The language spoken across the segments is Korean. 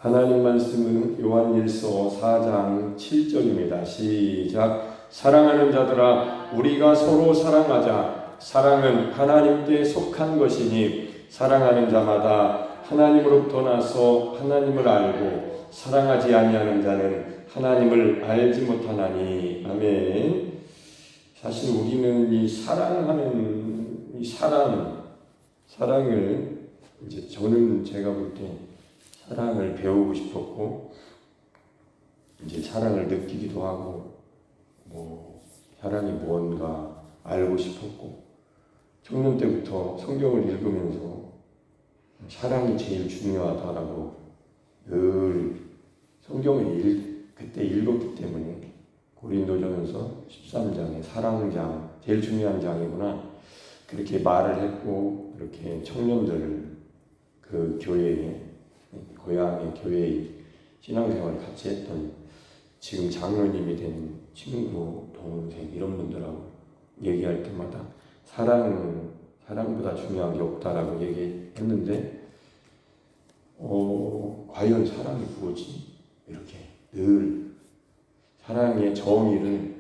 하나님 말씀은 요한일서 4장 7절입니다. 시작. 사랑하는 자들아, 우리가 서로 사랑하자. 사랑은 하나님께 속한 것이니 사랑하는 자마다 하나님으로부터 나서 하나님을 알고 사랑하지 아니하는 자는 하나님을 알지 못하나니. 아멘. 사실 우리는 이 사랑하는 이 사랑을 이제 제가 볼 때 사랑을 배우고 싶었고, 이제 사랑을 느끼기도 하고, 사랑이 뭔가 알고 싶었고, 청년 때부터 성경을 읽으면서 사랑이 제일 중요하다라고 늘 성경을 그때 읽었기 때문에 고린도전서 13장에 사랑장, 제일 중요한 장이구나, 그렇게 말을 했고, 그렇게 청년들을 그 교회에, 고향의 교회에 신앙생활을 같이 했던 지금 장로님이 된 친구, 동생 이런 분들하고 얘기할 때마다 사랑보다 중요한 게 없다라고 얘기했는데, 과연 사랑이 무엇이? 이렇게 늘 사랑의 정의를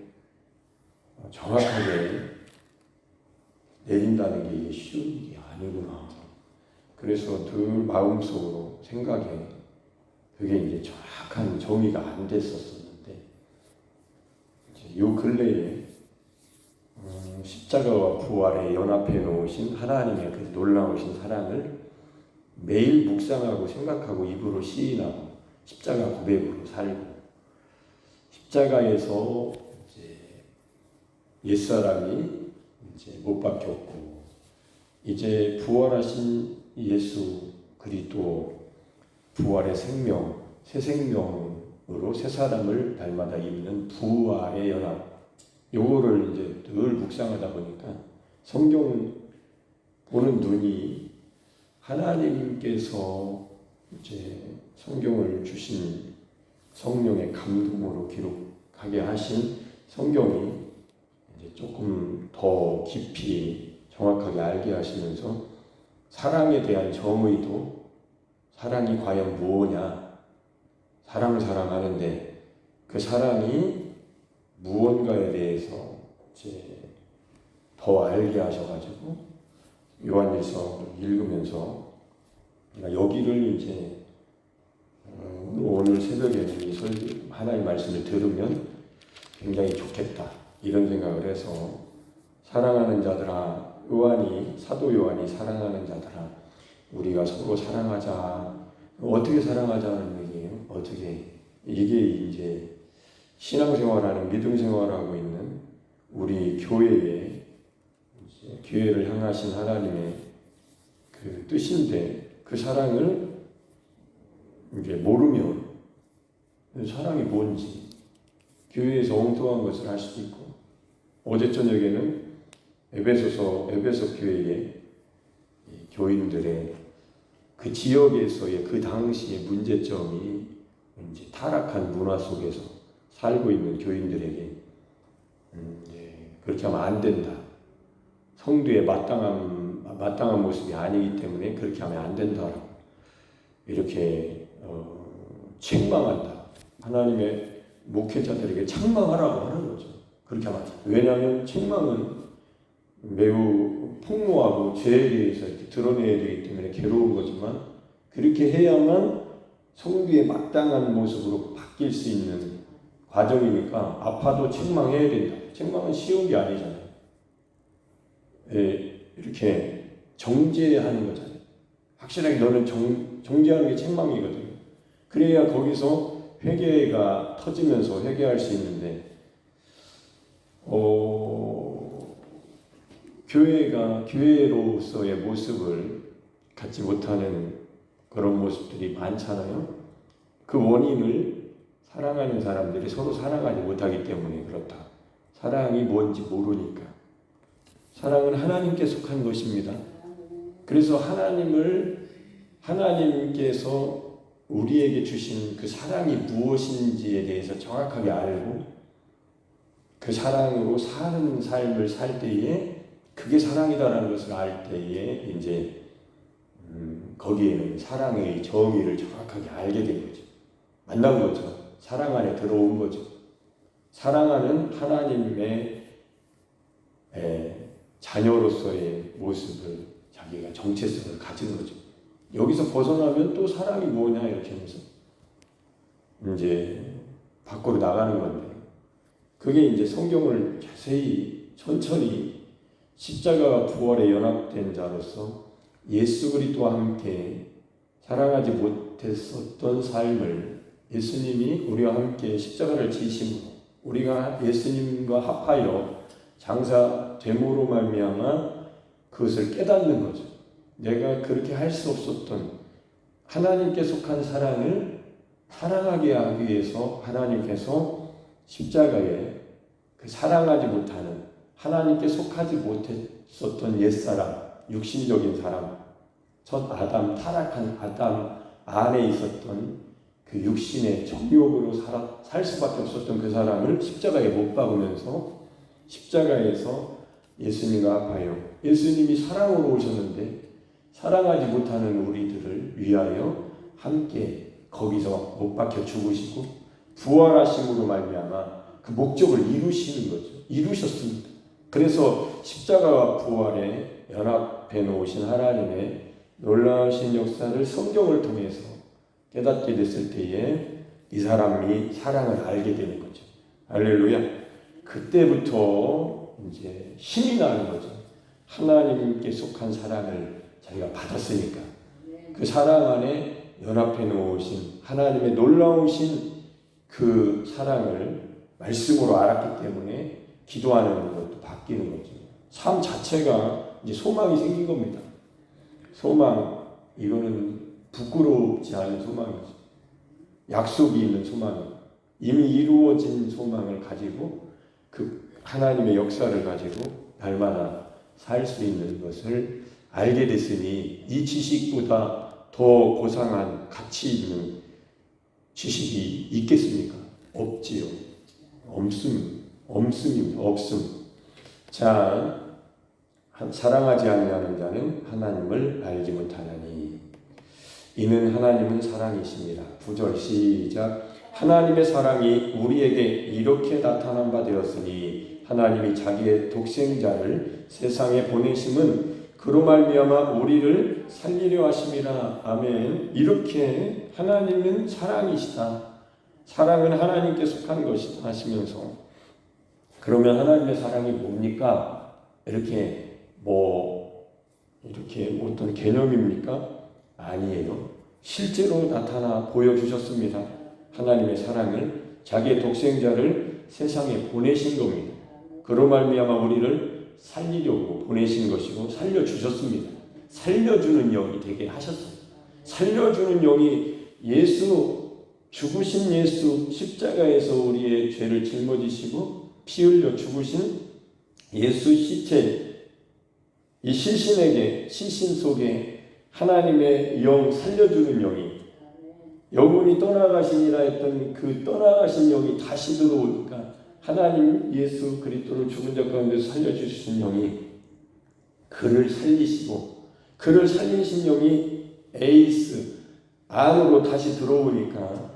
정확하게 내린다는 게 이게 쉬운 일이 아니구나. 그래서 늘 마음속으로 생각에 그게 이제 정확한 정의가 안 됐었는데, 이제 요 근래에 십자가와 부활에 연합해 놓으신 하나님의 그 놀라우신 사랑을 매일 묵상하고 생각하고 입으로 시인하고 십자가 고백으로 살고, 십자가에서 이제 옛사람이 이제 못 박혔고, 이제 부활하신 예수 그리스도 부활의 생명, 새 생명으로 새 사람을 날마다 입는 부활의 연합, 요거를 이제 늘 묵상하다 보니까 성경 보는 눈이 하나님께서 이제 성경을 주신 성령의 감동으로 기록하게 하신 성경이 이제 조금 더 깊이 정확하게 알게 하시면서 사랑에 대한 정의도, 사랑이 과연 무엇이냐, 사랑을 사랑하는데 그 사랑이 무언가에 대해서 이제 더 알게 하셔가지고 요한일서 읽으면서 여기를 이제 오늘 새벽에는 이 하나님의 말씀을 들으면 굉장히 좋겠다 이런 생각을 해서, 사랑하는 자들아, 사도 요한이 사랑하는 자들아, 우리가 서로 사랑하자. 어떻게 사랑하자는 얘기예요? 이게 이제 신앙생활하는, 믿음생활하고 있는 우리 교회의, 교회를 향하신 하나님의 그 뜻인데, 그 사랑을 이제 모르면 사랑이 뭔지, 교회에서 엉뚱한 것을 할 수도 있고, 어제 저녁에는 에베소 교회의 교인들의 그 지역에서의 그 당시의 문제점이 이제 타락한 문화 속에서 살고 있는 교인들에게 그렇게 하면 안 된다. 성도의 마땅한 모습이 아니기 때문에 그렇게 하면 안 된다라고 이렇게 책망한다. 하나님의 목회자들에게 책망하라고 하는 거죠. 그렇게 하면, 왜냐하면 책망은 매우 폭로하고 죄에 대해서 이렇게 드러내야 되기 때문에 괴로운 거지만, 그렇게 해야만 성도의 마땅한 모습으로 바뀔 수 있는 과정이니까 아파도 책망해야 된다. 책망은 쉬운 게 아니잖아요. 이렇게 정죄하는 거잖아요. 확실하게 너는 정죄하는 게 책망이거든요. 그래야 거기서 회개가 터지면서 회개할 수 있는데, 교회로서의 모습을 갖지 못하는 그런 모습들이 많잖아요. 그 원인을 사랑하는 사람들이 서로 사랑하지 못하기 때문에 그렇다. 사랑이 뭔지 모르니까. 사랑은 하나님께 속한 것입니다. 그래서 하나님께서 우리에게 주신 그 사랑이 무엇인지에 대해서 정확하게 알고, 그 사랑으로 사는 삶을 살 때에 그게 사랑이다라는 것을 알 때에 이제 거기에는 사랑의 정의를 정확하게 알게 된 거죠. 만난 거죠. 사랑 안에 들어온 거죠. 사랑하는 하나님의 자녀로서의 모습을 자기가 정체성을 가진 거죠. 여기서 벗어나면 또 사랑이 뭐냐 이렇게 하면서 이제 밖으로 나가는 건데, 그게 이제 성경을 자세히 천천히 십자가와 부활에 연합된 자로서 예수 그리스도와 함께 사랑하지 못했었던 삶을 예수님이 우리와 함께 십자가를 지심으로 우리가 예수님과 합하여 장사됨으로 말미암아 그것을 깨닫는 거죠. 내가 그렇게 할 수 없었던 하나님께 속한 사랑을 사랑하게 하기 위해서 하나님께서 십자가에 그 사랑하지 못하는 하나님께 속하지 못했었던 옛사람, 육신적인 사람, 첫 아담, 타락한 아담 안에 있었던 그 육신의 정욕으로 살 수밖에 없었던 그 사람을 십자가에 못 박으면서 십자가에서 예수님과 합하여 예수님이 사랑으로 오셨는데 사랑하지 못하는 우리들을 위하여 함께 거기서 못 박혀 죽으시고 부활하심으로 말미암아 그 목적을 이루시는 거죠. 이루셨습니다. 그래서 십자가와 부활에 연합해 놓으신 하나님의 놀라우신 역사를 성경을 통해서 깨닫게 됐을 때에 이 사람이 사랑을 알게 되는 거죠. 할렐루야. 그때부터 이제 힘이 나는 거죠. 하나님께 속한 사랑을 자기가 받았으니까 그 사랑 안에 연합해 놓으신 하나님의 놀라우신 그 사랑을 말씀으로 알았기 때문에 기도하는 것도 바뀌는 거죠. 삶 자체가 이제 소망이 생긴 겁니다. 소망, 이거는 부끄럽지 않은 소망이죠. 약속이 있는 소망이에요. 이미 이루어진 소망을 가지고 그 하나님의 역사를 가지고 날마다 살 수 있는 것을 알게 됐으니 이 지식보다 더 고상한 가치 있는 지식이 있겠습니까? 없지요. 없음입니다. 없음. 자, 사랑하지 아니하는 자는 하나님을 알지 못하나니 이는 하나님은 사랑이십니다. 9절 시작. 하나님의 사랑이 우리에게 이렇게 나타난 바 되었으니 하나님이 자기의 독생자를 세상에 보내심은 그로 말미암아 우리를 살리려 하심이라. 아멘. 이렇게 하나님은 사랑이시다. 사랑은 하나님께 속한 것이다 하시면서, 그러면 하나님의 사랑이 뭡니까? 이렇게 어떤 개념입니까? 아니에요. 실제로 나타나 보여주셨습니다. 하나님의 사랑을 자기의 독생자를 세상에 보내신 겁니다. 그로 말미암아 우리를 살리려고 보내신 것이고 살려주셨습니다. 살려주는 영이 되게 하셨어요. 살려주는 영이 죽으신 예수, 십자가에서 우리의 죄를 짊어지시고 피 흘려 죽으신 예수 시체, 이 시신 속에 하나님의 영, 살려주는 영이, 영혼이 떠나가시니라 했던 그 떠나가신 영이 다시 들어오니까 하나님 예수 그리스도를 죽은 자 가운데서 살려주신 영이 그를 살리시고, 그를 살리신 영이 에이스 안으로 다시 들어오니까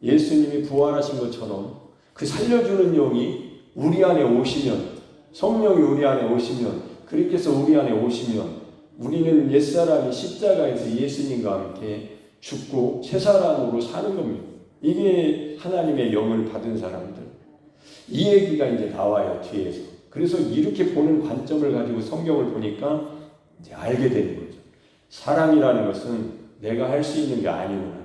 예수님이 부활하신 것처럼 그 살려주는 영이 우리 안에 오시면, 성령이 우리 안에 오시면, 그리스도께서 우리 안에 오시면 우리는 옛사람이 십자가에서 예수님과 함께 죽고 새 사람으로 사는 겁니다. 이게 하나님의 영을 받은 사람들. 이 얘기가 이제 나와요, 뒤에서. 그래서 이렇게 보는 관점을 가지고 성경을 보니까 이제 알게 되는 거죠. 사랑이라는 것은 내가 할 수 있는 게 아니구나.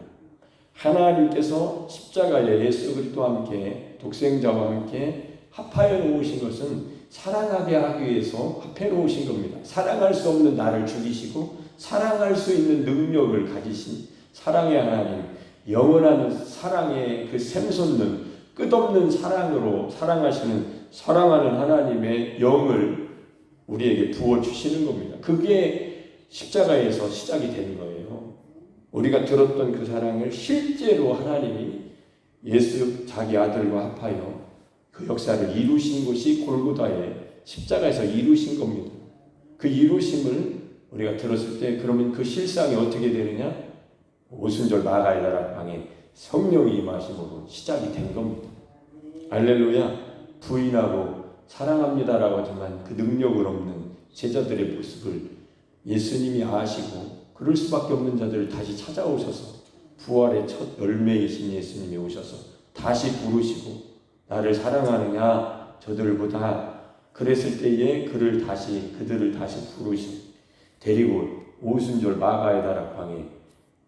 하나님께서 십자가에 예수 그리스도와 함께 독생자와 함께 합하여 놓으신 것은 사랑하게 하기 위해서 합해 놓으신 겁니다. 사랑할 수 없는 나를 죽이시고 사랑할 수 있는 능력을 가지신 사랑의 하나님, 영원한 사랑의 그 샘솟는 끝없는 사랑으로 사랑하는 하나님의 영을 우리에게 부어주시는 겁니다. 그게 십자가에서 시작이 되는 거예요. 우리가 들었던 그 사랑을 실제로 하나님이 예수 자기 아들과 합하여 그 역사를 이루신 것이 골고다의 십자가에서 이루신 겁니다. 그 이루심을 우리가 들었을 때 그러면 그 실상이 어떻게 되느냐? 오순절 마가의 다락방에 성령이 임하심으로 시작이 된 겁니다. 할렐루야. 부인하고 사랑합니다라고 하지만 그 능력을 없는 제자들의 모습을 예수님이 아시고 그럴 수밖에 없는 자들을 다시 찾아오셔서 부활의 첫 열매이신 예수님이 오셔서 다시 부르시고 나를 사랑하느냐 저들보다 그랬을 때에 그들을 다시 부르시고 데리고 오순절 마가의 다락방에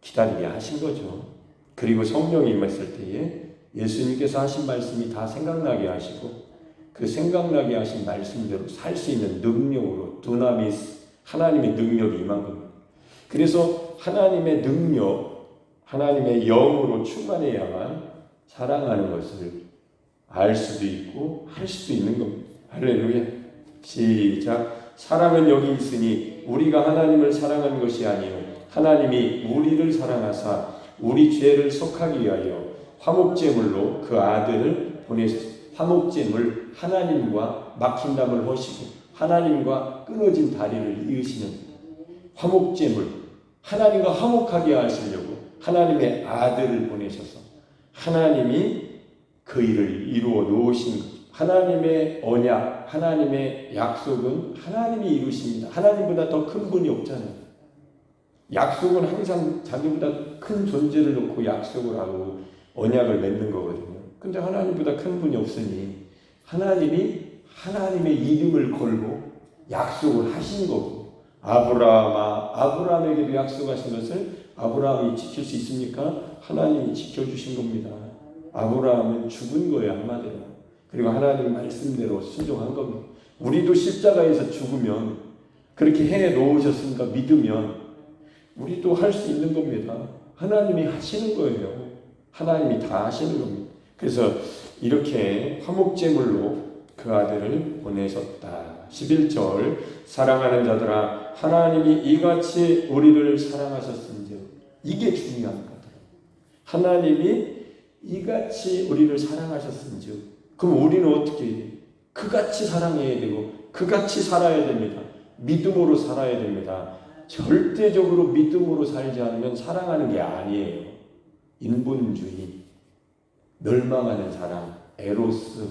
기다리게 하신 거죠. 그리고 성령이 임했을 때에 예수님께서 하신 말씀이 다 생각나게 하시고 그 생각나게 하신 말씀대로 살 수 있는 능력으로 두나미스 하나님의 능력이 임한 겁니다. 그래서 하나님의 능력, 하나님의 영으로 충만해야만 사랑하는 것을 알 수도 있고 할 수도 있는 겁니다. 할렐루야. 시작. 사랑은 여기 있으니 우리가 하나님을 사랑하는 것이 아니요 하나님이 우리를 사랑하사 우리 죄를 속하기 위하여 화목제물로 그 아들을 보내셨습니다. 화목제물, 하나님과 막힌 담을 허시고 하나님과 끊어진 다리를 이으시는 화목제물, 하나님과 화목하게 하시려고 하나님의 아들을 보내셔서 하나님이 그 일을 이루어 놓으신 것. 하나님의 언약, 하나님의 약속은 하나님이 이루십니다. 하나님보다 더 큰 분이 없잖아요. 약속은 항상 자기보다 큰 존재를 놓고 약속을 하고 언약을 맺는 거거든요. 근데 하나님보다 큰 분이 없으니 하나님이 하나님의 이름을 걸고 약속을 하신 거고 아브라함에게도 약속하신 것을 아브라함이 지킬 수 있습니까? 하나님이 지켜주신 겁니다. 아브라함은 죽은 거예요, 한마디로. 그리고 하나님 말씀대로 순종한 겁니다. 우리도 십자가에서 죽으면 그렇게 해 놓으셨으니까 믿으면 우리도 할 수 있는 겁니다. 하나님이 하시는 거예요. 하나님이 다 하시는 겁니다. 그래서 이렇게 화목제물로 그 아들을 보내셨다. 11절 사랑하는 자들아 하나님이 이같이 우리를 사랑하셨은즉 이게 중요한 거다. 하나님이 이같이 우리를 사랑하셨은즉 그럼 우리는 어떻게 해야 돼요? 그같이 사랑해야 되고 그같이 살아야 됩니다. 믿음으로 살아야 됩니다. 절대적으로 믿음으로 살지 않으면 사랑하는 게 아니에요. 인본주의, 멸망하는 사랑, 에로스,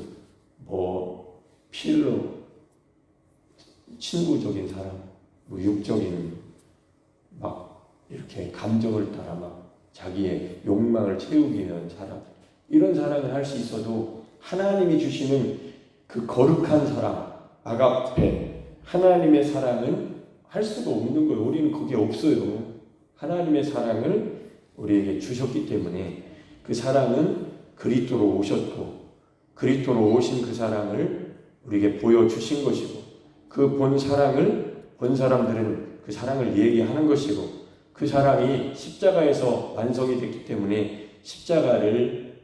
필로, 친구적인 사랑, 육적인 막 이렇게 감정을 따라 막 자기의 욕망을 채우기 위한 사랑, 이런 사랑을 할 수 있어도 하나님이 주시는 그 거룩한 사랑, 아가페, 하나님의 사랑은 할 수가 없는 거예요. 우리는 그게 없어요. 하나님의 사랑을 우리에게 주셨기 때문에 그 사랑은 그리스도로 오셨고 그리스도로 오신 그 사랑을 우리에게 보여주신 것이고 그 본 사랑을 본 사람들은 그 사랑을 얘기하는 것이고 그 사랑이 십자가에서 완성이 됐기 때문에 십자가를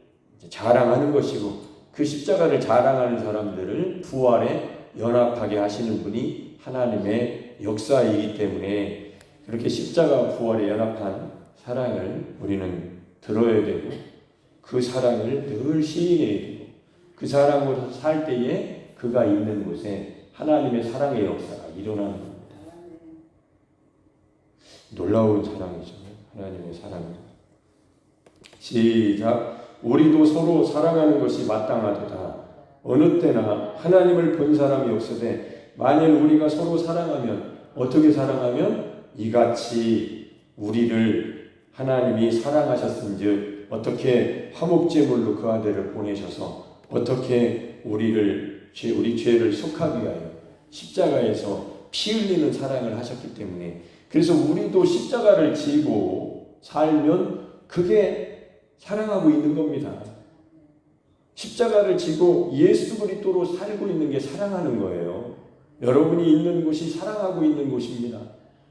자랑하는 것이고 그 십자가를 자랑하는 사람들을 부활에 연합하게 하시는 분이 하나님의 역사이기 때문에 그렇게 십자가 부활에 연합한 사랑을 우리는 들어야 되고 그 사랑을 늘 시인해야 되고 그 사랑으로 살 때에 그가 있는 곳에 하나님의 사랑의 역사가 일어나는 겁니다. 놀라운 사랑이죠. 하나님의 사랑입니다. 시작. 우리도 서로 사랑하는 것이 마땅하도다. 어느 때나 하나님을 본 사람이 없으되 만일 우리가 서로 사랑하면 어떻게 사랑하면 이같이 우리를 하나님이 사랑하셨은즉 어떻게 화목제물로 그 아들을 보내셔서 어떻게 우리 죄를 속하기 위하여 십자가에서 피 흘리는 사랑을 하셨기 때문에 그래서 우리도 십자가를 지고 살면 그게 사랑하고 있는 겁니다. 십자가를 지고 예수 그리스도로 살고 있는 게 사랑하는 거예요. 여러분이 있는 곳이 사랑하고 있는 곳입니다.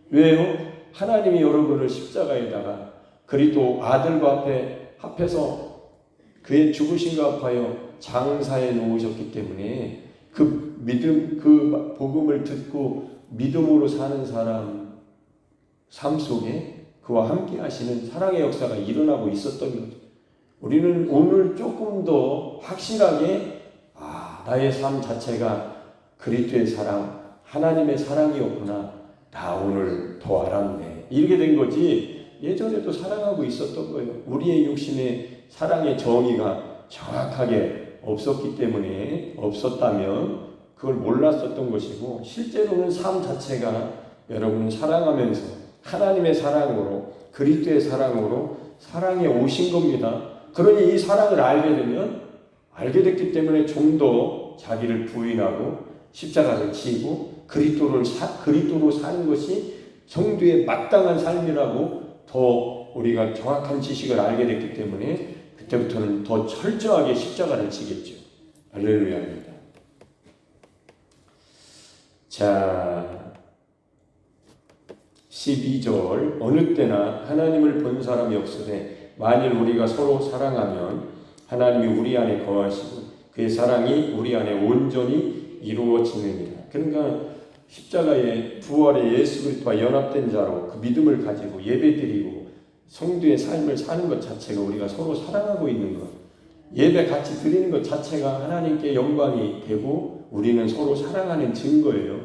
왜요? 하나님이 여러분을 십자가에다가 그리스도 아들과 합해서 그의 죽으심과 합하여 장사해 놓으셨기 때문에 그 믿음, 그 복음을 듣고 믿음으로 사는 사람 삶 속에 그와 함께 하시는 사랑의 역사가 일어나고 있었던 거죠. 우리는 오늘 조금 더 확실하게 나의 삶 자체가 그리스도의 사랑, 하나님의 사랑이었구나. 나 오늘 더 알았네. 이렇게 된 거지 예전에도 사랑하고 있었던 거예요. 우리의 육신의 사랑의 정의가 정확하게 없었기 때문에 없었다면 그걸 몰랐었던 것이고 실제로는 삶 자체가 여러분 사랑하면서 하나님의 사랑으로 그리스도의 사랑으로 사랑에 오신 겁니다. 그러니 이 사랑을 알게 됐기 때문에 좀 더 자기를 부인하고 십자가를 지고 그리스도로 사는 것이 성도의 마땅한 삶이라고 더 우리가 정확한 지식을 알게 됐기 때문에 그때부터는 더 철저하게 십자가를 지겠죠. 할렐루야입니다. 자, 12절 어느 때나 하나님을 본 사람이 없으되 만일 우리가 서로 사랑하면 하나님이 우리 안에 거하시고 그의 사랑이 우리 안에 온전히 이루어지느니라. 그러니까 십자가의 부활의 예수 그리스도와 연합된 자로 그 믿음을 가지고 예배드리고 성도의 삶을 사는 것 자체가 우리가 서로 사랑하고 있는 것, 예배 같이 드리는 것 자체가 하나님께 영광이 되고 우리는 서로 사랑하는 증거예요.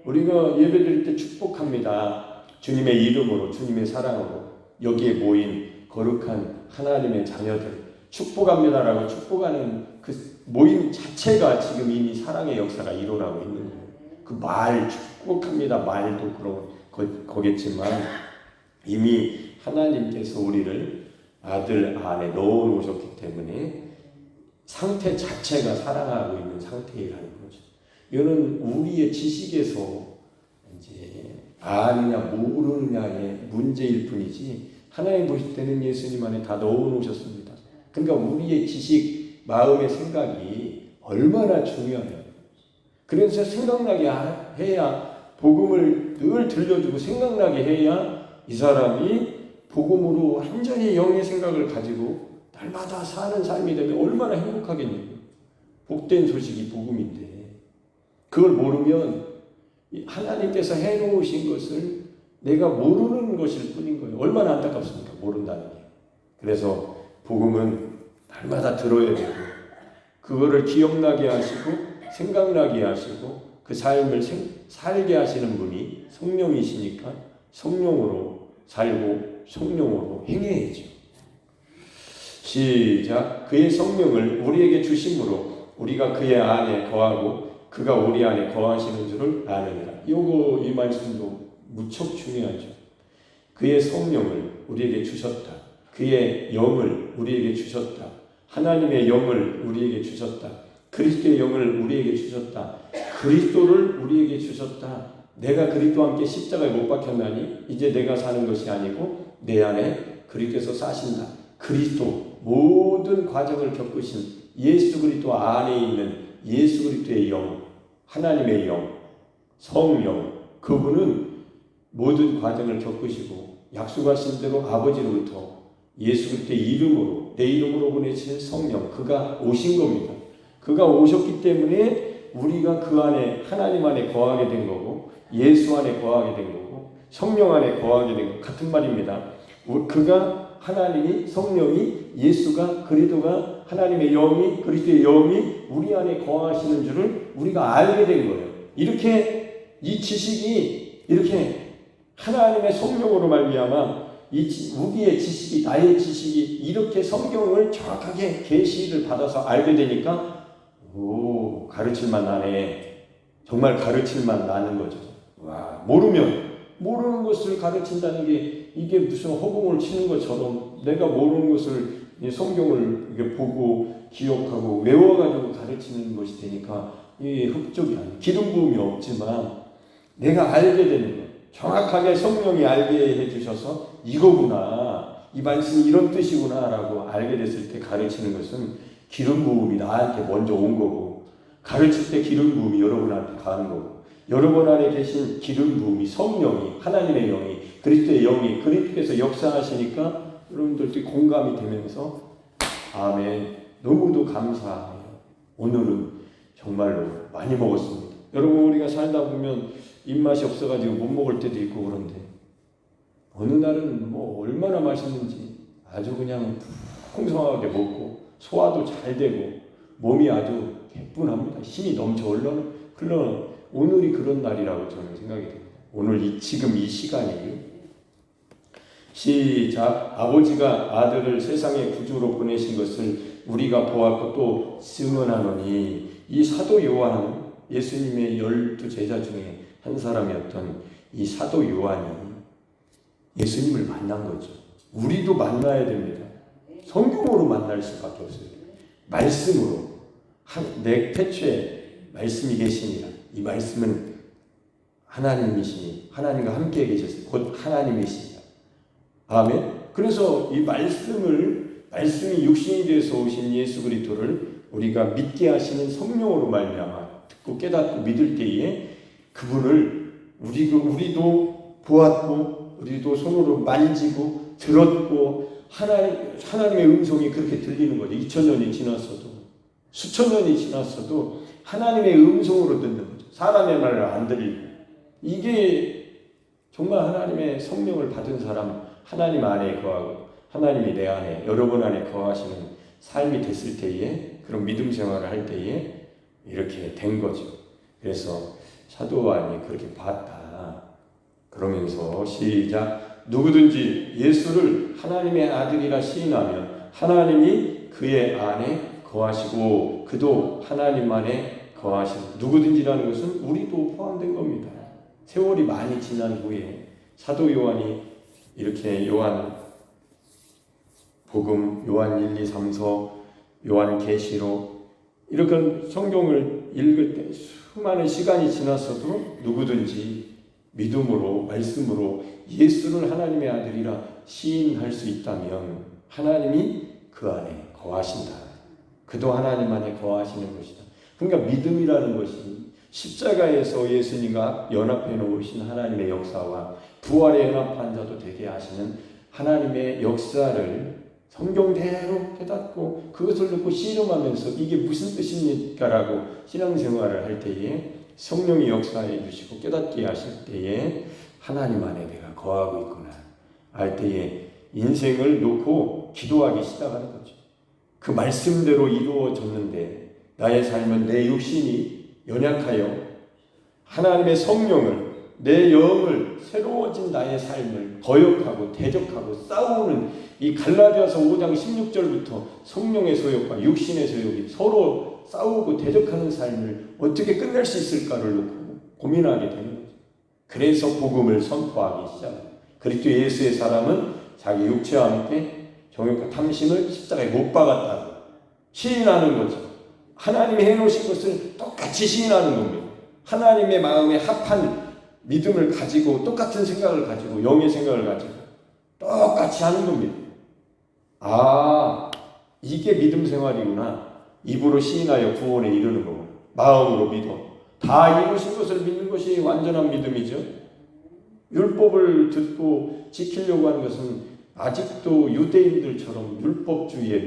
우리가 예배 드릴 때 축복합니다. 주님의 이름으로 주님의 사랑으로 여기에 모인 거룩한 하나님의 자녀들 축복합니다라고 축복하는 그 모임 자체가 지금 이미 사랑의 역사가 일어나고 있는 거예요. 그 말 축복합니다 말도 그런 거겠지만 이미 하나님께서 우리를 아들 안에 넣어 놓으셨기 때문에 상태 자체가 사랑하고 있는 상태라는 거죠. 이거는 우리의 지식에서 이제 아느냐 모르느냐의 문제일 뿐이지 하나님 보실 때는 예수님 안에 다 넣어 놓으셨습니다. 그러니까 우리의 지식, 마음의 생각이 얼마나 중요해요. 그래서 생각나게 해야 복음을 늘 들려주고 생각나게 해야 이 사람이 복음으로 완전히 영의 생각을 가지고 날마다 사는 삶이 되면 얼마나 행복하겠냐고요. 복된 소식이 복음인데 그걸 모르면 하나님께서 해놓으신 것을 내가 모르는 것일 뿐인 거예요. 얼마나 안타깝습니까? 모른다는 게. 그래서 복음은 날마다 들어야 되고 그거를 기억나게 하시고 생각나게 하시고 그 삶을 살게 하시는 분이 성령이시니까 성령으로 살고 성령으로 행해야죠. 시작. 그의 성령을 우리에게 주심으로 우리가 그의 안에 거하고 그가 우리 안에 거하시는 줄을 아느니라. 이 말씀도 무척 중요하죠. 그의 성령을 우리에게 주셨다. 그의 영을 우리에게 주셨다. 하나님의 영을 우리에게 주셨다. 그리스도의 영을 우리에게 주셨다. 그리스도를 우리에게 주셨다. 내가 그리스도와 함께 십자가에 못 박혔나니 이제 내가 사는 것이 아니고 내 안에 그리스도께서 사신다. 그리스도 모든 과정을 겪으신 예수 그리스도 안에 있는 예수 그리스도의 영, 하나님의 영, 성령 그분은 모든 과정을 겪으시고 약속하신 대로 아버지로부터 예수 그리스도의 이름으로 내 이름으로 보내신 성령 그가 오신 겁니다. 그가 오셨기 때문에 우리가 그 안에 하나님 안에 거하게 된 거고 예수 안에 거하게 된 거고 성령 안에 거하게 된 것 같은 말입니다. 그가 하나님이 성령이 예수가 그리스도가 하나님의 영이 그리스도의 영이 우리 안에 거하시는 줄을 우리가 알게 된 거예요. 이렇게 이 지식이 이렇게 하나님의 성령으로 말미암아 우리의 지식이 나의 지식이 이렇게 성경을 정확하게 계시를 받아서 알게 되니까 가르칠만 나네. 정말 가르칠만 나는 거죠. 와, 모르는 것을 가르친다는 게 이게 무슨 허공을 치는 것처럼 내가 모르는 것을 성경을 이렇게 보고 기억하고 외워가지고 가르치는 것이 되니까 이게 흡족이 아니에요. 기름 부음이 없지만 내가 알게 되는 거예요. 정확하게 성령이 알게 해주셔서 이거구나, 이 말씀이 이런 뜻이구나 라고 알게 됐을 때 가르치는 것은 기름 부음이 나한테 먼저 온 거고 가르칠 때 기름 부음이 여러분한테 가는 거고 여러분 안에 계신 기름 부음이 성령이 하나님의 영이 그리스도의 영이 그리스도께서 역사하시니까 여러분들도 공감이 되면서 아멘 너무도 감사해요. 오늘은 정말로 많이 먹었습니다. 여러분 우리가 살다 보면 입맛이 없어가지고 못 먹을 때도 있고 그런데 어느 날은 뭐 얼마나 맛있는지 아주 그냥 풍성하게 먹고 소화도 잘 되고 몸이 아주 개뿐합니다. 힘이 넘쳐 흘러 오늘이 그런 날이라고 저는 생각이 됩니다. 오늘 지금 이 시간이 시작. 아버지가 아들을 세상의 구주로 보내신 것을 우리가 보았고 또 증언하노니. 이 사도 요한은 예수님의 12제자 중에 한 사람이었던 이 사도 요한이 예수님을 만난 거죠. 우리도 만나야 됩니다. 성경으로 만날 수밖에 없어요. 말씀으로. 내 태초에 말씀이 계시니라. 이 말씀은 하나님이시니 하나님과 함께 계셨어요. 곧 하나님이시니라. 아멘. 그래서 이 말씀이 육신이 되어서 오신 예수 그리스도를 우리가 믿게 하시는 성령으로 말미암아 듣고 깨닫고 믿을 때에 그분을 우리도 보았고 우리도 손으로 만지고 들었고 하나님의 음성이 그렇게 들리는 거죠. 2000년이 지났어도 수천 년이 지났어도 하나님의 음성으로 듣는 거죠. 사람의 말을 안 들리고. 이게 정말 하나님의 성령을 받은 사람, 하나님 안에 거하고 하나님이 내 안에 여러분 안에 거하시는 삶이 됐을 때에 그런 믿음 생활을 할 때에 이렇게 된 거죠. 그래서 사도 요한이 그렇게 봤다. 그러면서 시작. 누구든지 예수를 하나님의 아들이라 시인하면 하나님이 그의 안에 거하시고 그도 하나님 안에 거하시고. 누구든지라는 것은 우리도 포함된 겁니다. 세월이 많이 지난 후에 사도 요한이 이렇게 요한 복음, 요한 1, 2, 3서, 요한 계시록 이렇게 성경을 읽을 때 수많은 시간이 지났어도 누구든지 믿음으로 말씀으로 예수를 하나님의 아들이라 시인할 수 있다면 하나님이 그 안에 거하신다. 그도 하나님 안에 거하시는 것이다. 그러니까 믿음이라는 것이 십자가에서 예수님과 연합해 놓으신 하나님의 역사와 부활에 연합한 자도 되게 하시는 하나님의 역사를 성경대로 깨닫고 그것을 듣고 씨름하면서 이게 무슨 뜻입니까라고 신앙생활을 할 때에 성령이 역사해 주시고 깨닫게 하실 때에 하나님 안에 내가 거하고 있구나 할 때에 인생을 놓고 기도하기 시작하는 거죠. 그 말씀대로 이루어졌는데 나의 삶은 내 육신이 연약하여 하나님의 성령을 내 영을 새로워진 나의 삶을 거역하고 대적하고 싸우는 이 갈라디아서 5장 16절부터 성령의 소욕과 육신의 소욕이 서로 싸우고 대적하는 삶을 어떻게 끝낼 수 있을까를 놓고 고민하게 되는 거죠. 그래서 복음을 선포하기 시작합니다. 그리스도 예수의 사람은 자기 육체와 함께 정욕과 탐심을 십자가에 못 박았다고 시인하는 거죠. 하나님이 해놓으신 것을 똑같이 시인하는 겁니다. 하나님의 마음에 합한 믿음을 가지고 똑같은 생각을 가지고 영의 생각을 가지고 똑같이 하는 겁니다. 아, 이게 믿음 생활이구나. 입으로 시인하여 구원에 이르는 거고 마음으로 믿어. 다 이루신 것을 믿는 것이 완전한 믿음이죠. 율법을 듣고 지키려고 하는 것은 아직도 유대인들처럼 율법주의에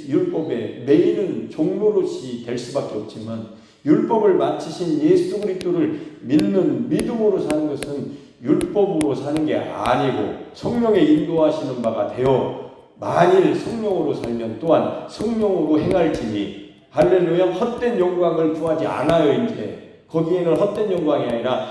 율법의 메인은 종로릇이 될 수밖에 없지만 율법을 마치신 예수 그리스도를 믿는 믿음으로 사는 것은 율법으로 사는 게 아니고 성령의 인도하시는 바가 되어 만일 성령으로 살면 또한 성령으로 행할지니 할렐루야. 헛된 영광을 구하지 않아요. 이제 거기에는 헛된 영광이 아니라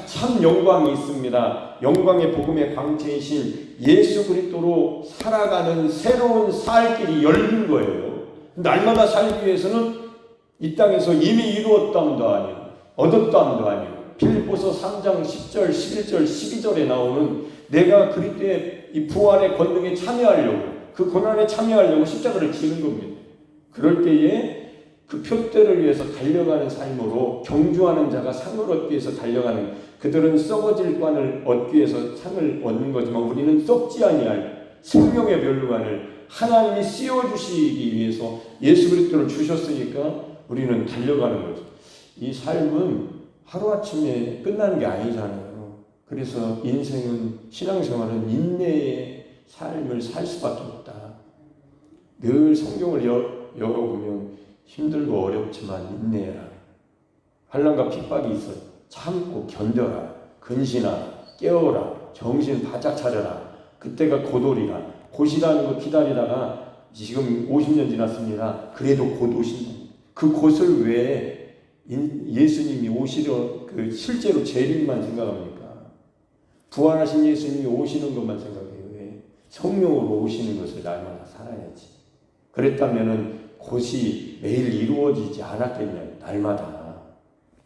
참 영광이 있습니다. 영광의 복음의 광채이신 예수 그리스도로 살아가는 새로운 살 길이 열린 거예요. 날마다 살기 위해서는 이 땅에서 이미 이루었다함도 아니고 얻었다함도 아니고 빌립보서 3장 10절 11절 12절에 나오는 내가 그리스도의 이 부활의 권능에 참여하려고 그 고난에 참여하려고 십자가를 지는 겁니다. 그럴 때에 그 표대를 위해서 달려가는 삶으로 경주하는 자가 상을 얻기 위해서 달려가는 그들은 썩어질 관을 얻기 위해서 상을 얻는 거지만 우리는 썩지 아니할 생명의 멸관을 하나님이 씌워주시기 위해서 예수 그리스도를 주셨으니까 우리는 달려가는 거죠. 이 삶은 하루아침에 끝나는 게 아니잖아요. 그래서 인생은 신앙생활은 인내의 삶을 살 수밖에 없다. 늘 성경을 열어보면 힘들고 어렵지만 인내해라. 환난과 핍박이 있어 참고 견뎌라. 근신하라. 깨어라. 정신 바짝 차려라. 그때가 곧오리라. 곧이라는 거 기다리다가 지금 50년 지났습니다. 그래도 곧 오신다. 그 곧을 왜 예수님이 오시려 그 실제로 재림만 생각합니까? 부활하신 예수님이 오시는 것만 생각해요. 왜? 성령으로 오시는 것을 날마다 살아야지. 그랬다면은 곧이 매일 이루어지지 않았겠냐, 날마다.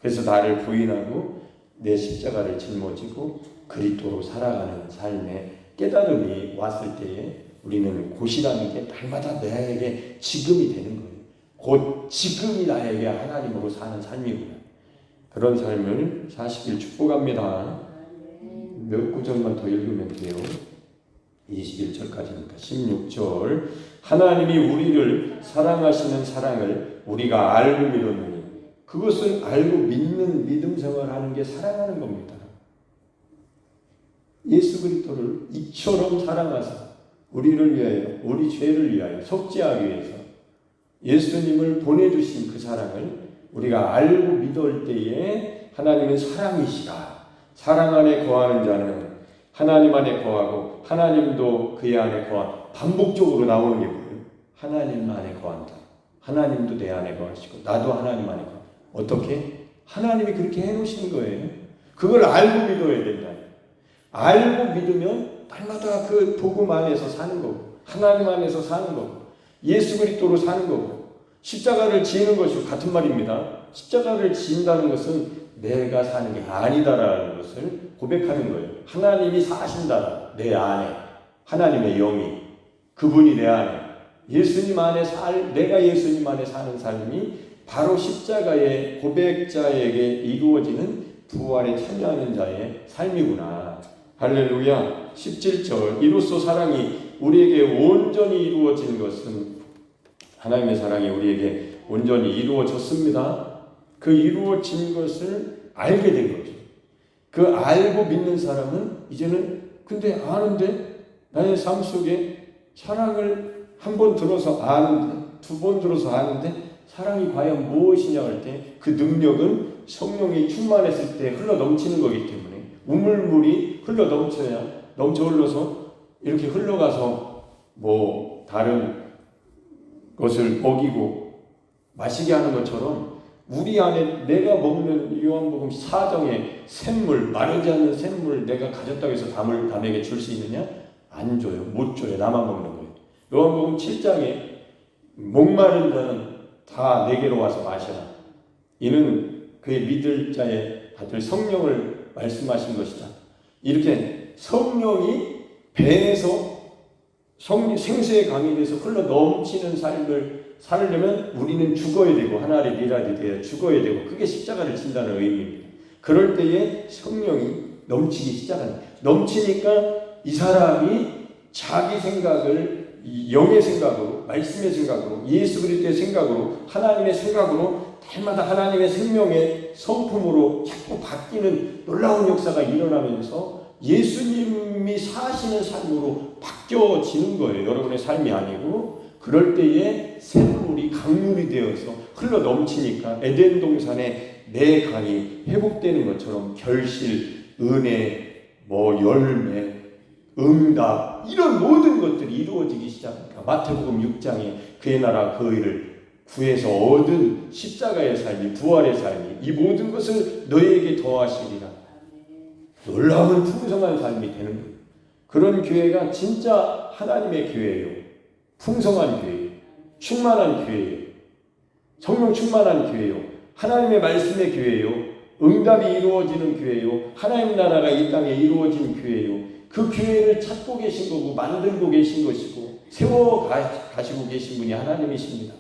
그래서 나를 부인하고 내 십자가를 짊어지고 그리스도로 살아가는 삶의 깨달음이 왔을 때에 우리는 곧이라는 게 날마다 나에게 지금이 되는 거예요. 곧 지금이 나에게 하나님으로 사는 삶이구나. 그런 삶을 사시길 축복합니다. 몇 구절만 더 읽으면 돼요. 21절까지니까 16절. 하나님이 우리를 사랑하시는 사랑을 우리가 알고 믿었느니 그것을 알고 믿는 믿음 생활하는 게 사랑하는 겁니다. 예수 그리스도를 이처럼 사랑하사 우리를 위하여, 우리 죄를 위하여, 속죄하기 위해서 예수님을 보내주신 그 사랑을 우리가 알고 믿을 때에 하나님은 사랑이시다. 사랑 안에 거하는 자는 하나님 안에 거하고 하나님도 그의 안에 거하. 반복적으로 나오는 게 뭐예요? 하나님 안에 거한다. 하나님도 내 안에 거하시고 나도 하나님 안에 거하. 어떻게? 하나님이 그렇게 해놓으신 거예요. 그걸 알고 믿어야 된다. 알고 믿으면 날마다 그 복음 안에서 사는 거고 하나님 안에서 사는 거고 예수 그리스도로 사는 거고 십자가를 지는 것이 같은 말입니다. 십자가를 지인다는 것은 내가 사는 게 아니다라는 것을 고백하는 거예요. 하나님이 사신다. 내 안에 하나님의 영이 그분이 내 안에 예수님 안에 내가 예수님 안에 사는 삶이 바로 십자가의 고백자에게 이루어지는 부활에 참여하는 자의 삶이구나. 할렐루야. 17절. 이로써 사랑이 우리에게 온전히 이루어진 것은 하나님의 사랑이 우리에게 온전히 이루어졌습니다. 그 이루어진 것을 알게 된 거죠. 그 알고 믿는 사람은 이제는 근데 아는데 나의 삶 속에 사랑을 한 번 들어서 아는데 두 번 들어서 아는데 사랑이 과연 무엇이냐 할 때 그 능력은 성령이 충만했을 때 흘러 넘치는 거기 때문에 우물물이 흘러 넘쳐 흘러서 이렇게 흘러가서 뭐 다른 것을 먹이고 마시게 하는 것처럼 우리 안에 내가 먹는 요한복음 4장의 샘물, 마르지 않는 샘물 내가 가졌다고 해서 남에게 줄 수 있느냐? 안 줘요. 못 줘요. 나만 먹는 거예요. 요한복음 7장에 목마른 자는 다 내게로 와서 마셔라. 이는 그의 믿을 자의 받을 성령을 말씀하신 것이다. 이렇게 성령이 배에서 생수의 강이 돼서 흘러 넘치는 삶을 살려면 우리는 죽어야 되고 하나님의 미랄이 되어 죽어야 되고 그게 십자가를 진다는 의미입니다. 그럴 때에 성령이 넘치기 시작합니다. 넘치니까 이 사람이 자기 생각을 영의 생각으로 말씀의 생각으로 예수 그리스도의 생각으로 하나님의 생각으로 날마다 하나님의 생명의 성품으로 자꾸 바뀌는 놀라운 역사가 일어나면서 예수님이 사시는 삶으로 바뀌어지는 거예요. 여러분의 삶이 아니고 그럴 때에 샘물이 강물이 되어서 흘러 넘치니까 에덴 동산에 내 강이 회복되는 것처럼 결실, 은혜, 열매, 응답 이런 모든 것들이 이루어지기 시작합니다. 마태복음 6장에 그의 나라 그 의를 구해서 얻은 십자가의 삶이 부활의 삶이 이 모든 것을 너희에게 더하시리라. 놀라운 풍성한 삶이 되는 거예요. 그런 교회가 진짜 하나님의 교회예요. 풍성한 교회예요. 충만한 교회예요. 성령 충만한 교회예요. 하나님의 말씀의 교회예요. 응답이 이루어지는 교회예요. 하나님 나라가 이 땅에 이루어진 교회예요. 그 교회를 찾고 계신 거고 만들고 계신 것이고 세워 가시고 계신 분이 하나님이십니다.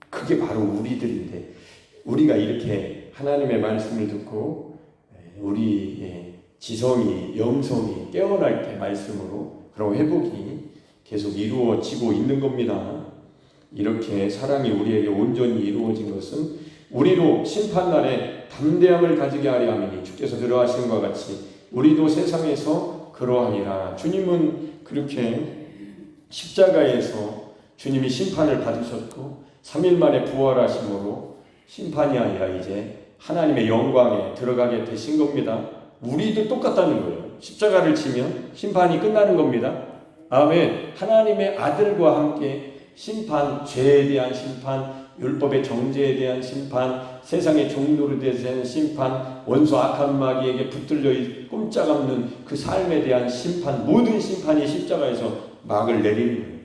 그게 바로 우리들인데 우리가 이렇게 하나님의 말씀을 듣고 우리의 지성이 영성이 깨어날 때 말씀으로 그런 회복이 계속 이루어지고 있는 겁니다. 이렇게 사랑이 우리에게 온전히 이루어진 것은 우리도 심판날에 담대함을 가지게 하려 함이니 주께서 그러하신 것과 같이 우리도 세상에서 그러하니라. 주님은 그렇게 십자가에서 주님이 심판을 받으셨고 3일 만에 부활하심으로 심판이 아니라 이제 하나님의 영광에 들어가게 되신 겁니다. 우리도 똑같다는 거예요. 십자가를 지면 심판이 끝나는 겁니다. 아멘. 하나님의 아들과 함께 심판, 죄에 대한 심판, 율법의 정죄에 대한 심판, 세상의 종노릇에 대한 심판, 원수 악한 마귀에게 붙들려 꼼짝없는 그 삶에 대한 심판, 모든 심판이 십자가에서 막을 내리는 거예요.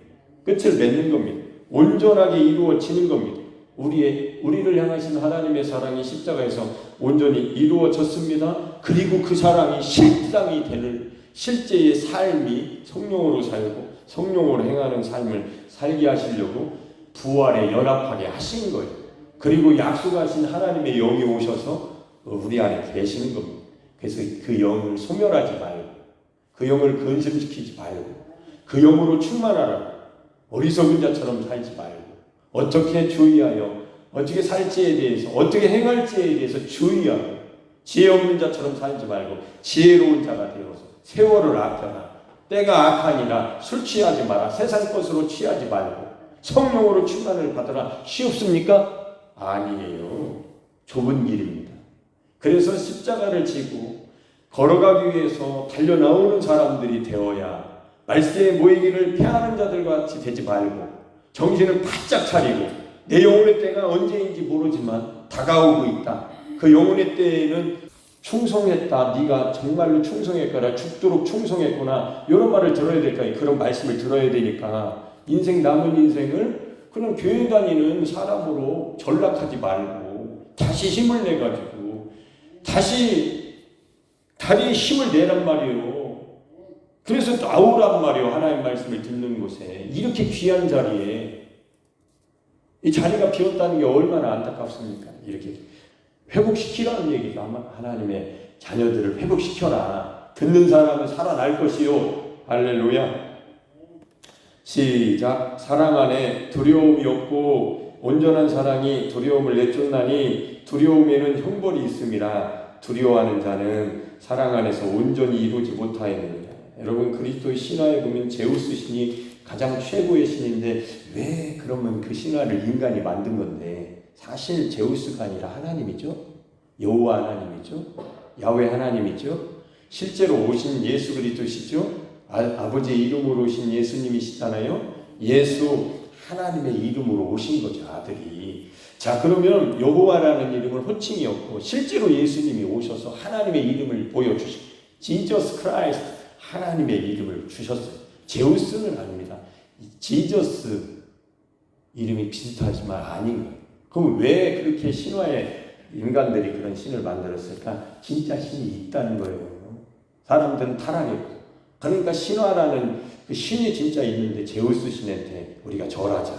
끝을 맺는 겁니다. 온전하게 이루어지는 겁니다. 우리를 향하신 하나님의 사랑이 십자가에서 온전히 이루어졌습니다. 그리고 그 사랑이 실상이 되는 실제의 삶이 성령으로 살고 성령으로 행하는 삶을 살게 하시려고 부활에 연합하게 하신 거예요. 그리고 약속하신 하나님의 영이 오셔서 우리 안에 계시는 겁니다. 그래서 그 영을 소멸하지 말고 그 영을 근심시키지 말고 그 영으로 충만하라. 어리석은 자처럼 살지 말고 어떻게 주의하여 어떻게 살지에 대해서 어떻게 행할지에 대해서 주의하고 지혜 없는 자처럼 살지 말고 지혜로운 자가 되어서 세월을 아껴라. 때가 악하니라. 술 취하지 마라. 세상 것으로 취하지 말고 성령으로 충만을 받으라. 쉬웁습니까? 아니에요. 좁은 길입니다. 그래서 십자가를 지고 걸어가기 위해서 달려나오는 사람들이 되어야 말세에 모이기를 피하는 자들과 같이 되지 말고 정신을 바짝 차리고 내 영혼의 때가 언제인지 모르지만 다가오고 있다. 그 영혼의 때에는 충성했다. 네가 정말로 충성했거나 죽도록 충성했구나. 이런 말을 들어야 될까? 그런 말씀을 들어야 되니까 인생 남은 인생을 그냥 교회 다니는 사람으로 전락하지 말고 다시 힘을 내가지고 다시 다리에 힘을 내란 말이에요. 그래서 나오란 말이에요. 하나님 말씀을 듣는 곳에 이렇게 귀한 자리에 이 자리가 비었다는 게 얼마나 안타깝습니까? 이렇게 회복시키라는 얘기죠. 하나님의 자녀들을 회복시켜라. 듣는 사람은 살아날 것이요. 할렐루야. 시작. 사랑 안에 두려움이 없고 온전한 사랑이 두려움을 내쫓나니 두려움에는 형벌이 있음이라. 두려워하는 자는 사랑 안에서 온전히 이루지 못하였느니라. 여러분 그리스도의 신화에 보면 제우스 신이 가장 최고의 신인데 왜 그러면 그 신화를 인간이 만든 건데 사실 제우스가 아니라 하나님이죠. 여호와 하나님이죠. 야훼 하나님이죠. 실제로 오신 예수 그리스도시죠. 아버지의 이름으로 오신 예수님이시잖아요. 예수 하나님의 이름으로 오신 거죠. 아들이. 자 그러면 여호와라는 이름은 호칭이었고 실제로 예수님이 오셔서 하나님의 이름을 보여주시고 지저스 크라이스트 하나님의 이름을 주셨어요. 제우스는 아닙니다. 지저스 이름이 비슷하지만 아닌 거예요. 그럼 왜 그렇게 신화에 인간들이 그런 신을 만들었을까? 진짜 신이 있다는 거예요. 사람들은 타락했고. 그러니까 신화라는 그 신이 진짜 있는데 제우스 신한테 우리가 절하자.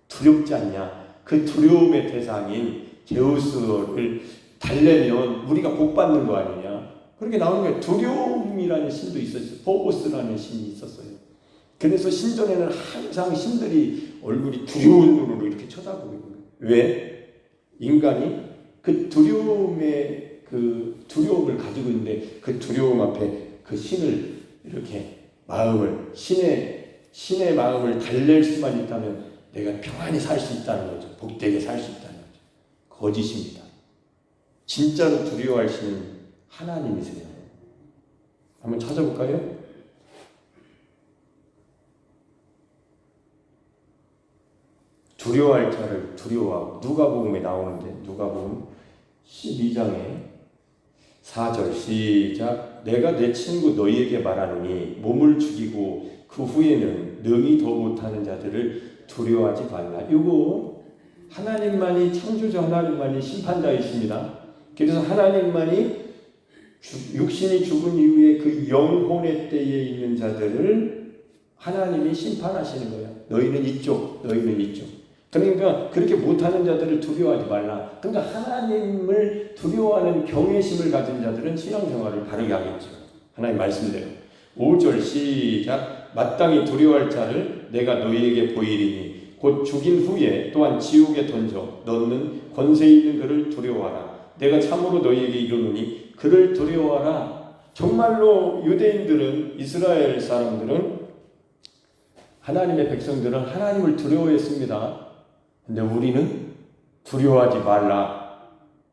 두렵지 않냐? 그 두려움의 대상인 제우스를 달래면 우리가 복 받는 거 아니냐? 그렇게 나오는 거예요. 두려움이라는 신도 있었어요. 포보스라는 신이 있었어요. 그래서 신전에는 항상 신들이 얼굴이 두려운 눈으로 이렇게 쳐다보고 있는 거예요. 왜? 인간이 그 두려움의 그 두려움을 가지고 있는데 그 두려움 앞에 그 신을 이렇게 마음을 신의 마음을 달랠 수만 있다면 내가 평안히 살 수 있다는 거죠. 복되게 살 수 있다는 거죠. 거짓입니다. 진짜로 두려워할 신은 하나님이세요. 한번 찾아볼까요? 두려워할 자를 두려워하고 누가복음에 나오는데 누가복음 12장에 4절 시작. 내가 내 친구 너희에게 말하노니 몸을 죽이고 그 후에는 능히 더 못하는 자들을 두려워하지 말라. 이거 하나님만이 창조자 하나님만이 심판자이십니다. 그래서 하나님만이 육신이 죽은 이후에 그 영혼의 때에 있는 자들을 하나님이 심판하시는 거예요. 너희는 이쪽, 너희는 이쪽. 그러니까 그렇게 못하는 자들을 두려워하지 말라. 그러니까 하나님을 두려워하는 경외심을 가진 자들은 신앙생활을 바르게 하겠죠. 하나님 말씀대로. 5절 시작. 마땅히 두려워할 자를 내가 너희에게 보이리니 곧 죽인 후에 또한 지옥에 던져 넣는 권세 있는 그를 두려워하라. 내가 참으로 너희에게 이르노니 그를 두려워하라. 정말로 유대인들은 이스라엘 사람들은 하나님의 백성들은 하나님을 두려워했습니다. 근데 우리는 두려워하지 말라.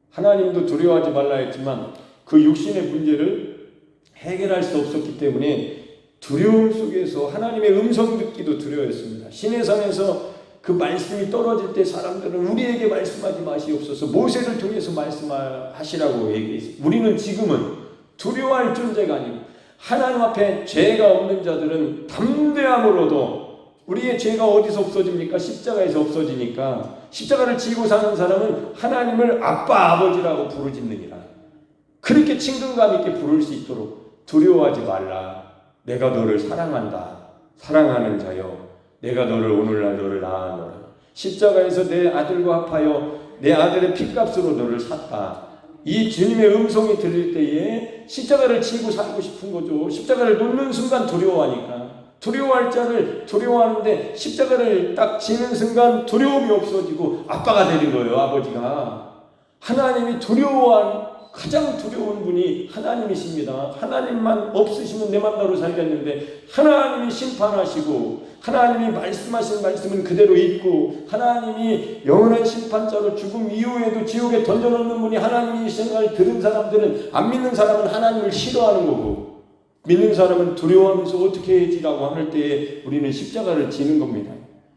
하나님도 두려워하지 말라 했지만 그 육신의 문제를 해결할 수 없었기 때문에 두려움 속에서 하나님의 음성 듣기도 두려워했습니다. 시내산에서 그 말씀이 떨어질 때 사람들은 우리에게 말씀하지 마시옵소서, 모세를 통해서 말씀하시라고 얘기했어요. 우리는 지금은 두려워할 존재가 아니고 하나님 앞에 죄가 없는 자들은 담대함으로도, 우리의 죄가 어디서 없어집니까? 십자가에서 없어지니까. 십자가를 지고 사는 사람은 하나님을 아빠 아버지라고 부르짖느니라. 그렇게 친근감 있게 부를 수 있도록 두려워하지 말라. 내가 너를 사랑한다. 사랑하는 자여, 내가 너를 오늘날 너를 낳았노라. 십자가에서 내 아들과 합하여 내 아들의 핏값으로 너를 샀다. 이 주님의 음성이 들릴 때에 십자가를 지고 살고 싶은 거죠. 십자가를 놓는 순간 두려워하니까. 두려워할 자를 두려워하는데 십자가를 딱 지는 순간 두려움이 없어지고 아빠가 되는 거예요. 아버지가. 하나님이 두려워한, 가장 두려운 분이 하나님이십니다. 하나님만 없으시면 내 맘대로 살겠는데 하나님이 심판하시고, 하나님이 말씀하신 말씀은 그대로 있고, 하나님이 영원한 심판자로 죽음 이후에도 지옥에 던져놓는 분이 하나님이신 걸 들은 사람들은, 안 믿는 사람은 하나님을 싫어하는 거고, 믿는 사람은 두려워하면서 어떻게 해지라고 할 때에 우리는 십자가를 지는 겁니다.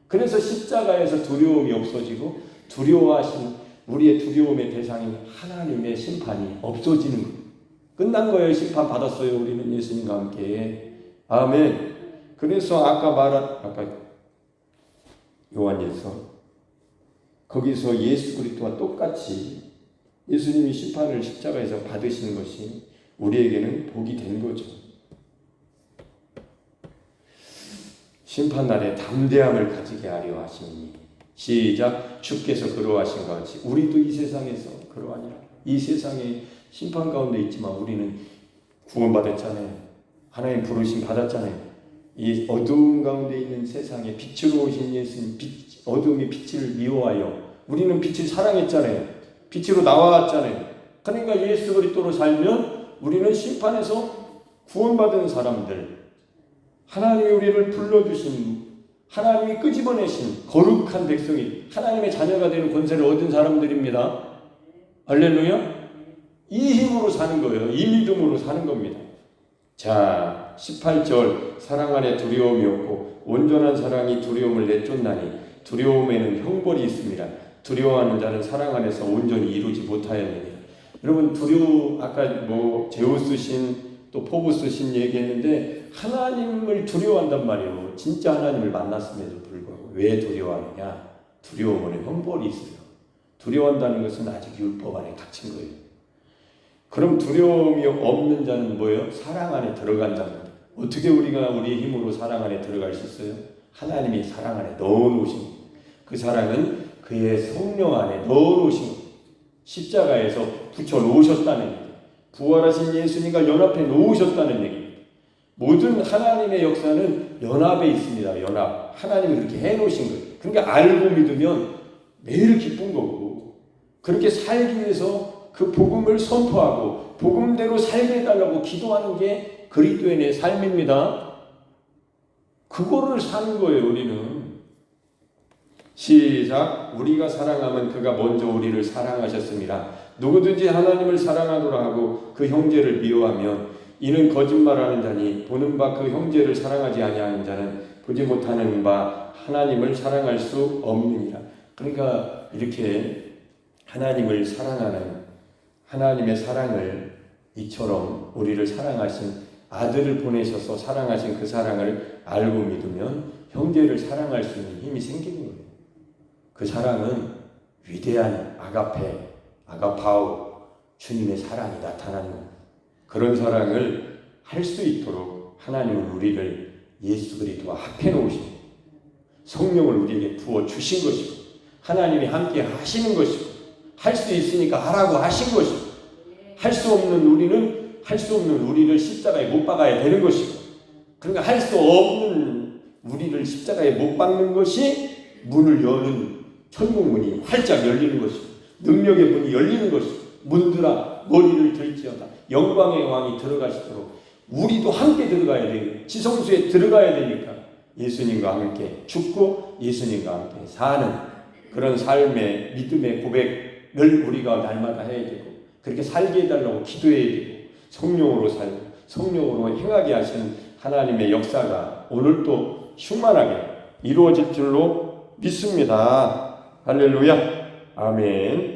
그래서 십자가에서 두려움이 없어지고, 두려워하신 우리의 두려움의 대상인 하나님의 심판이 없어지는 거예요. 끝난 거예요. 심판 받았어요. 우리는 예수님과 함께. 아멘. 그래서 아까 요한일서 거기서 예수 그리스도와 똑같이 예수님이 심판을 십자가에서 받으시는 것이 우리에게는 복이 된 거죠. 심판날에 담대함을 가지게 하려 하시니, 시작. 주께서 그러하신 것 같이 우리도 이 세상에서 그러하니라. 이 세상에 심판 가운데 있지만 우리는 구원받았잖아요. 하나님 부르심 받았잖아요. 이 어두운 가운데 있는 세상에 빛으로 오신 예수님, 어둠이 빛을 미워하여 우리는 빛을 사랑했잖아요. 빛으로 나왔잖아요. 그러니까 예수 그리스도로 살면 우리는 심판에서 구원받은 사람들, 하나님이 우리를 불러주신, 하나님이 끄집어내신 거룩한 백성이 하나님의 자녀가 되는 권세를 얻은 사람들입니다. 할렐루야. 이 힘으로 사는 거예요. 이 믿음으로 사는 겁니다. 자, 18절. 사랑 안에 두려움이 없고 온전한 사랑이 두려움을 내쫓나니 두려움에는 형벌이 있습니다. 두려워하는 자는 사랑 안에서 온전히 이루지 못하였느니라. 여러분, 아까 제우스 신 또 포부스 신 얘기했는데 하나님을 두려워한단 말이에요. 진짜 하나님을 만났음에도 불구하고. 왜 두려워하느냐? 두려움은 형벌이 있어요. 두려워한다는 것은 아직 율법 안에 갇힌 거예요. 그럼 두려움이 없는 자는 뭐예요? 사랑 안에 들어간 자입니다. 어떻게 우리가 우리의 힘으로 사랑 안에 들어갈 수 있어요? 하나님이 사랑 안에 넣어놓으신 거예요. 그 사랑은 그의 성령 안에 넣어놓으신 거예요. 십자가에서 붙여놓으셨다는 얘기예요. 부활하신 예수님과 연합해 놓으셨다는 얘기입니다. 모든 하나님의 역사는 연합에 있습니다. 연합. 하나님이 그렇게 해놓으신 거예요. 그러니까 알고 믿으면 매일 기쁜 거고, 그렇게 살기 위해서 그 복음을 선포하고 복음대로 살게 해달라고 기도하는 게 그리스도인의 삶입니다. 그거를 사는 거예요. 우리는. 시작. 우리가 사랑하면 그가 먼저 우리를 사랑하셨습니다. 누구든지 하나님을 사랑하노라 하고 그 형제를 미워하면 이는 거짓말하는 자니 보는 바 그 형제를 사랑하지 아니하는 자는 보지 못하는 바 하나님을 사랑할 수 없느니라. 그러니까 이렇게 하나님을 사랑하는, 하나님의 사랑을 이처럼 우리를 사랑하신 아들을 보내셔서 사랑하신 그 사랑을 알고 믿으면 형제를 사랑할 수 있는 힘이 생기는 거예요. 그 사랑은 위대한 아가파오, 주님의 사랑이 나타나는 겁니다. 그런 사랑을 할 수 있도록 하나님은 우리를 예수 그리스도와 합해 놓으시고 성령을 우리에게 부어 주신 것이고 하나님이 함께 하시는 것이고 할 수 있으니까 하라고 하신 것이고 할 수 없는 우리를 십자가에 못 박아야 되는 것이고, 그러니까 할 수 없는 우리를 십자가에 못 박는 것이 문을 여는 천국문이 활짝 열리는 것이고 능력의 문이 열리는 것이고 문들아 머리를 들지어다 영광의 왕이 들어가시도록 우리도 함께 들어가야 돼요. 지성소에 들어가야 되니까 예수님과 함께 죽고 예수님과 함께 사는 그런 삶의 믿음의 고백을 우리가 날마다 해야 되고, 그렇게 살게 해달라고 기도해야 되고, 성령으로 살고 성령으로 행하게 하시는 하나님의 역사가 오늘도 충만하게 이루어질 줄로 믿습니다. 할렐루야. 아멘.